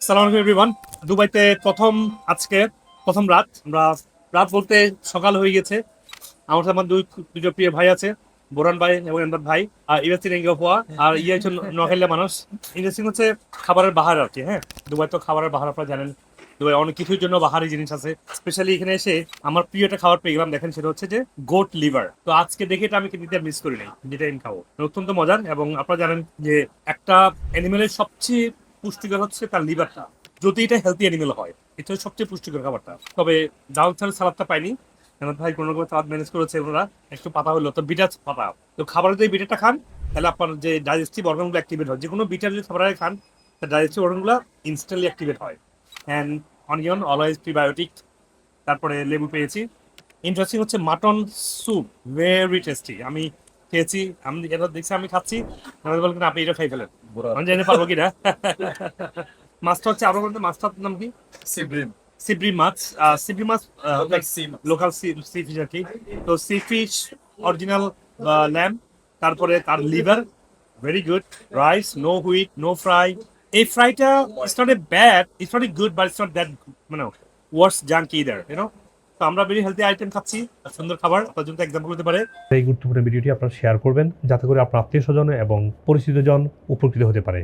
সালাম আলাইকুম এভরিওয়ান। দুবাইতে আজকে প্রথম রাত। আমরা রাত বলতে সকাল হয়ে গেছে। আমার সাথে আমার দুটো প্রিয় ভাই আছে, বোরান ভাই এবং এমদাদ ভাই। আর ইউএসসি রেঙ্গে হওয়া আর ইয়ে হচ্ছে নোয়াখালীর মানুষ। ইন্টারেস্টিং হচ্ছে খাবারের বাহার আর কি। হ্যাঁ, দুবাই তো খাবারের বাহার আপনারা জানেন। দুবাই অনেক কিছুর জন্য বাহারি জিনিস আছে। স্পেশালি এখানে এসে আমার প্রিয় একটা খাবার পেয়ে গেলাম, দেখেন সেটা হচ্ছে যে গোট লিভার। তো আজকে দেখে এটা আমি কিন্তু মিস করি নাই, যেটা আমি খাবো অত্যন্ত মজার। এবং আপনারা জানেন যে একটা অ্যানিমেলের সবচেয়ে পুষ্টিকর হচ্ছে তার লিভারটা, যদি এটা হেলদি অ্যানিমেল হয়। এটা হচ্ছে সবচেয়ে পুষ্টিকর খাবারটা। তবে ডাউন ছাড়া সালাদটা পাইনি, কেন ভাই কোনো রকম সালাদ ম্যানেজ করেছে ওনারা। একটু পাতা হলো তো বিটার পাতা। তো খাবারে যদি বিটাটা খান তাহলে আপনার যে ডাইজেস্টিভ অর্গানগুলো অ্যাক্টিভেট হয়। যে কোনো বিটার যদি খাবারে খান তার ডাইজেস্টিভ অর্গানগুলো ইনস্ট্যান্টলি অ্যাক্টিভেট হয়। And onion always prebiotic. তারপরে লেবু পেয়েছি। ইন্টারেস্টিং হচ্ছে মাটন স্যুপ, ভেরি টেস্টি। আমি খেয়েছি, আমি এটা দেখছি, আমি খাচ্ছি। আমাদের বলবেন আপনি এটা খাই ফেলেন, আমি জানি পারবো কিনা। মাছটা হচ্ছে আপনার বলতে, মাছটার নাম কি? সিব্রিম সিবরি মাছ। সিবরি মাছ লোকাল সি মাছ। লোকাল সি ফিশ আর কি। তো সি ফিশ অরিজিনাল ল্যাম্ব, তারপরে তার liver, very good. Rice, no wheat, no fry. এই ফ্রাইটা it's not a bad, it's not a good, but it's not that মানে ওয়ার্স জাঙ্ক ইদার, ইউনো। তো আমরা ভেরি হেলদি আইটেম খাচ্ছি, সুন্দর খাবার। তার জন্য এক্সাম্পল হতে পারে। এই গুরুত্বপূর্ণ ভিডিওটি আপনারা শেয়ার করবেন যাতে করে আপনার আত্মীয় স্বজন এবং পরিচিতজন উপকৃত হতে পারে।